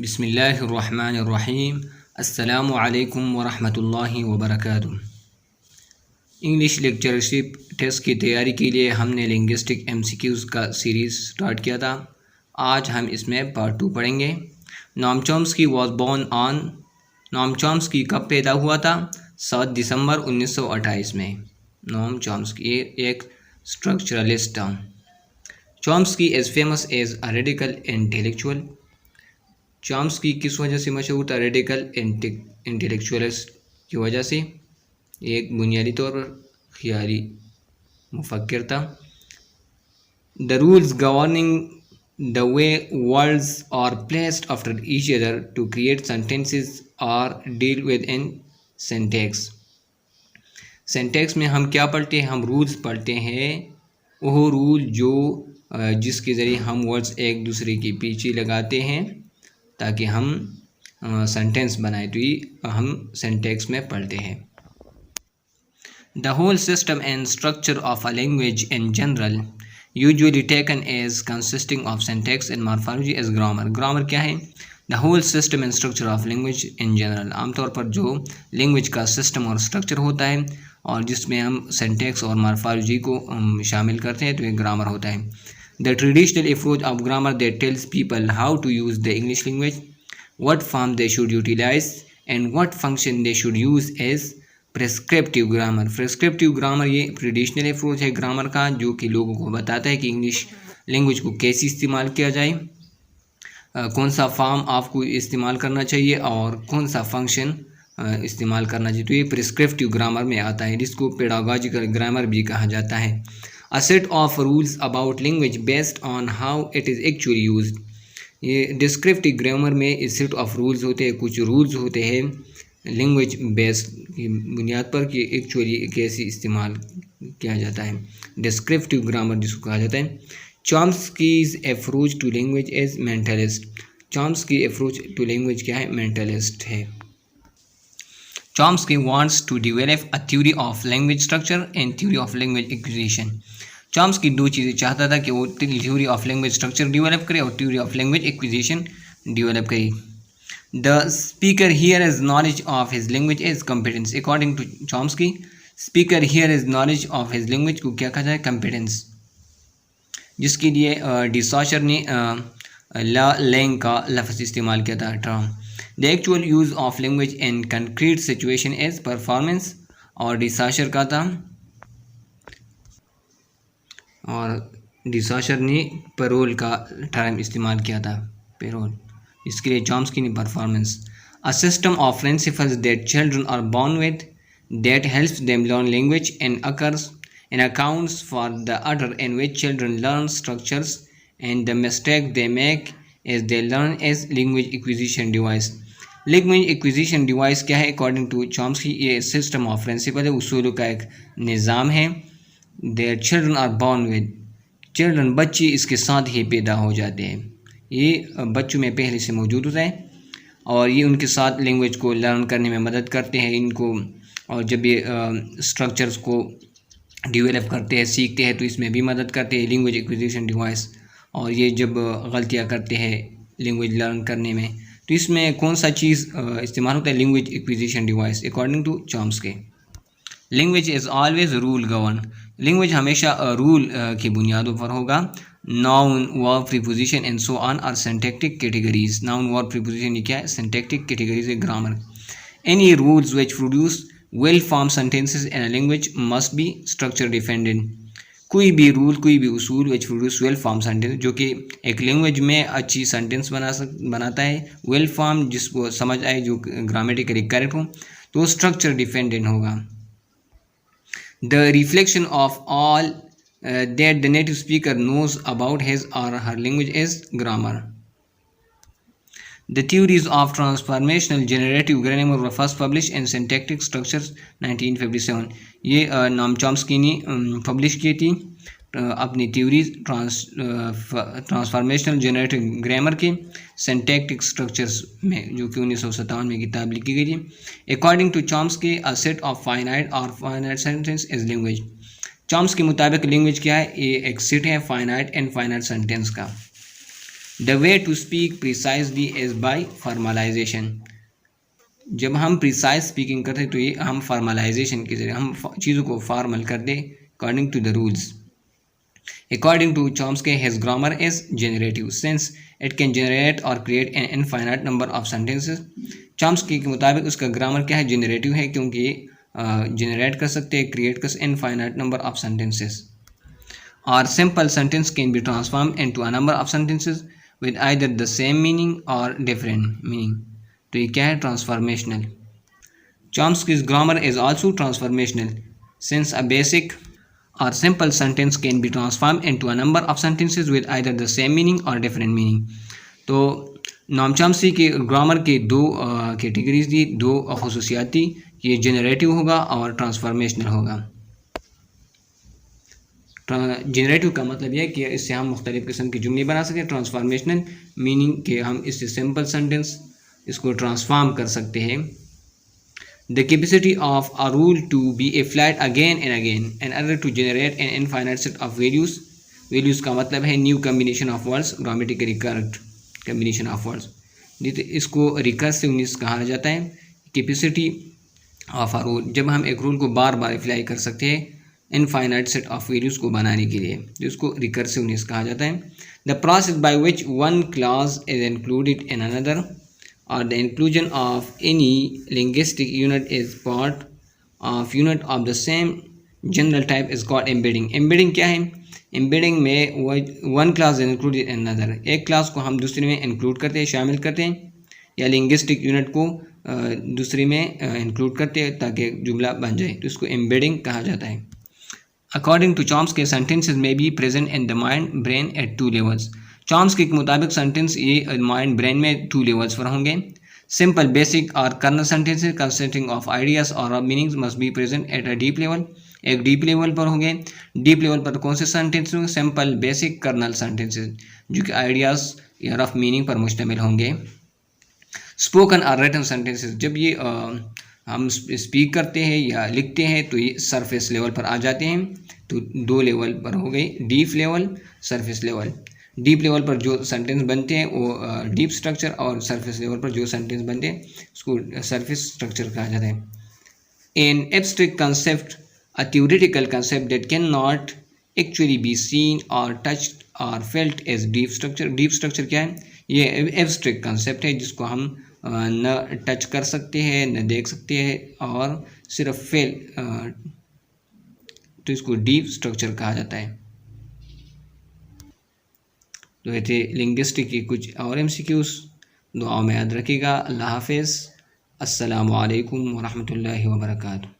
बिस्मिल्लाहिर्रहमानिर्रहीम। अस्सलामु अलैकुम वरहमतुल्लाहि वबरकातुहू। इंग्लिश लेक्चरशिप टेस्ट की तैयारी के लिए हमने लिंग्विस्टिक एमसीक्यूज़ का सीरीज़ स्टार्ट किया था। आज हम इसमें पार्ट 2 पढ़ेंगे। Noam Chomsky was born on. Noam Chomsky कब पैदा हुआ था? 7 दिसंबर 1928 में। नोम चॉम्स्की एक स्ट्रक्चरलिस्ट था। Chomsky is famous as a radical intellectual. Chomsky किस वजह से मशहूर था? रेडिकल इंटेलेक्चुअलिस्ट की वजह से। एक बुनियादी तौर पर ख्याली मुफक्किर था। The rules governing the way words are placed after each other to create sentences are deal with in syntax. Syntax में हम क्या पढ़ते हैं? हम रूल्स पढ़ते हैं। वो रूल जो जिसके ज़रिए हम वर्ड्स एक दूसरे के पीछे लगाते हैं ताकि हम सेंटेंस बनाए, तो ये हम सिंटैक्स में पढ़ते हैं। The whole system and structure of a language in general usually taken as consisting of syntax and morphology as grammar. Grammar क्या है? The whole system and structure of language in general. आमतौर पर जो language का system और structure होता है और जिसमें हम सिंटैक्स और मॉर्फोलॉजी को शामिल करते हैं, तो ये ग्रामर होता है। The traditional approach of grammar that tells people how to use the English language, what form they should utilize, and what function they should use is prescriptive grammar. Prescriptive grammar ये traditional approach है grammar का, जो कि लोगों को बताता है कि इंग्लिश लैंग्वेज को कैसे इस्तेमाल किया जाए, कौन सा फॉर्म आपको इस्तेमाल करना चाहिए और कौन सा फंक्शन इस्तेमाल करना चाहिए। तो ये प्रिस्क्रिप्टिव ग्रामर में आता है, जिसको पेडागॉजिकल ग्रामर भी कहा जाता है। A set of rules about language based on how it is actually used. ये डिस्क्रिप्टिव ग्रामर में इस सेट ऑफ रूल्स होते हैं, कुछ रूल्स होते हैं लैंग्वेज बेस्ड की बुनियाद पर कि एक्चुअली कैसे इस्तेमाल किया जाता है। डिस्क्रिप्टिव ग्रामर जिसको कहा जाता है। Chomsky's approach to language is mentalist. Chomsky approach to language क्या है? मेंटलिस्ट है। Chomsky wants to develop a theory of language structure and theory of language acquisition. Chomsky दो चीज़ें चाहता था कि वो theory of language structure develop करे और theory of language acquisition develop करे। The speaker here has knowledge of his language is competence. According to Chomsky, speaker here has knowledge of his language को क्या कहा जाए? competence, जिसके लिए डिसॉशर ने ला लैंग का लफ्ज़ इस्तेमाल किया था, term. The actual use of language in concrete situation is performance, और डिसाशर का था, और डिसाशर ने पेरोल का टर्म इस्तेमाल किया था, पेरोल। इसके लिए चॉम्स्की ने performance. A system of principles that children are born with that helps them learn language and occurs and accounts for the order in which children learn structures and the mistake they make as they learn is language acquisition device. Language acquisition device क्या है? According to Chomsky ये system of principle है, उसूलों का एक निज़ाम है। There children are born with, children बच्चे इसके साथ ही पैदा हो जाते हैं, ये बच्चों में पहले से मौजूद होता है और ये उनके साथ लैंग्वेज को लर्न करने में मदद करते हैं इनको। और जब ये स्ट्रक्चर्स को डिवेलप करते हैं, सीखते हैं, तो इसमें भी मदद करते हैं लैंग्वेज एक्विजिशन डिवाइस। और ये जब गलतियाँ करते हैं लैंग्वेज लर्न करने में, तो इसमें कौन सा चीज़ इस्तेमाल होता है? Language acquisition device. According to Chomsky, language is always rule govern. Language हमेशा रूल की बुनियादों पर होगा। Noun verb preposition and so on are syntactic categories. Noun verb preposition ये क्या है? सिंटैक्टिक कैटेगरीज है grammar. Any rules which produce well form sentences in a language must be structure dependent. कोई भी रूल, कोई भी उसूल which produce well form sentence, जो कि एक लैंग्वेज में अच्छी सेंटेंस बनाता है, वेल फॉर्म जिसको समझ आए, जो ग्रामेटिकली करेक्ट हो, तो स्ट्रक्चर डिपेंडेंट होगा। The reflection of all that the native speaker knows about his और her language is grammar. The theories of transformational generative grammar were first published in Syntactic Structures 1957. ये नाम Chomsky ने publish की थी अपनी theories transformational generative grammar के syntactic structures में, जो कि 1957 में किताब लिखी गई थी। According to Chomsky, a set of finite और finite sentence is language. Chomsky के मुताबिक लैंग्वेज क्या है? ये एक सेट है फाइनाइट एंड फाइनाइट सेंटेंस का। The way to speak precisely is by formalisation. जब हम प्रिसाइज स्पीकिंग करते हैं तो ये हम फॉर्मलाइजेशन के जरिए हम चीज़ों को फॉर्मल कर दें according to the rules. According to Chomsky, his grammar is generative since it can generate or create an infinite number of sentences. Chomsky के मुताबिक उसका ग्रामर क्या है, जनरेटिव है, क्योंकि जनरेट कर सकते हैं, क्रिएट कर इनफाइनाइट नंबर ऑफ सेंटेंसेस। और simple sentence can be transform into a number of sentences with either the same meaning और डिफरेंट मीनिंग। तो ये क्या है, transformational. Chomsky's grammar is also transformational since a basic or simple sentence can be transformed into a number of sentences with either the same meaning or different meaning। तो Noam Chomsky के grammar के दो categories दी, दो खसूसियात थी, ये generative होगा और transformational होगा। जनरेटिव का मतलब यह है कि इससे हम मुख्तलिफ़ किस्म के जुमले बना सकते हैं। ट्रांसफॉर्मेशनल मीनिंग के हम इससे सिंपल सेंटेंस इसको ट्रांसफॉर्म कर सकते हैं। The capacity of a rule to be applied again and again in order to generate an infinite set of values। values का मतलब है new combination of words, grammatically correct combination of words. इसको रिकर्सिवनेस कहा जाता है। कैपेसिटी ऑफ अ रूल, जब हम एक रूल को बार बार अप्लाई कर सकते हैं इनफाइनाइट सेट ऑफ वैल्यूज़ को बनाने के लिए, जिसको रिकर्सिवनेस कहा जाता है। The process by which one clause is included in another or the inclusion of any linguistic unit is part of unit of the same general type is called embedding। embedding क्या है, embedding में one class is included in another, एक class को हम दूसरे में include करते हैं, शामिल करते हैं, या लिंग्विस्टिक यूनिट को दूसरे में इंक्लूड करते हैं ताकि एक जुमला बन जाए, तो इसको embedding कहा जाता है। According to Chomsky, sentences may be present in the mind brain at two levels। Chomsky के मुताबिक सेंटेंस ये माइंड ब्रेन में 2 लेवल्स पर होंगे। सिंपल बेसिक और kernel sentences consisting of ideas और meanings must be present at a deep level, एक deep level पर होंगे। डीप लेवल पर कौन से सेंटेंस होंगे, सिंपल बेसिक कर्नल सेंटेंसेस जो कि आइडियाज या रफ मीनिंग पर मुश्तमिल होंगे। स्पोकन और रिटन सेंटेंसेस, जब ये हम स्पीक करते हैं या लिखते हैं तो ये सरफेस लेवल पर आ जाते हैं, तो 2 लेवल पर हो गई, deep level, surface level. Deep level पर जो सेंटेंस बनते हैं वो डीप स्ट्रक्चर, और सरफेस लेवल पर जो सेंटेंस बनते हैं उसको सरफेस स्ट्रक्चर कहा जाता है। An abstract concept, a theoretical concept that can not actually be seen और टच्ड और felt as deep structure. Deep structure क्या है, ये एब्स्ट्रैक्ट कंसेप्ट है जिसको हम न टच कर सकते हैं, न देख सकते हैं, और सिर्फ फेल, तो इसको डीप स्ट्रक्चर कहा जाता है। तो ये थे लिंग्विस्टिक की कुछ और MCQs, दुआओं में याद रखिएगा। अल्लाह हाफिज़, अस्सलामु अलैकुम वरहमतुल्लाहि वबरकातुहू।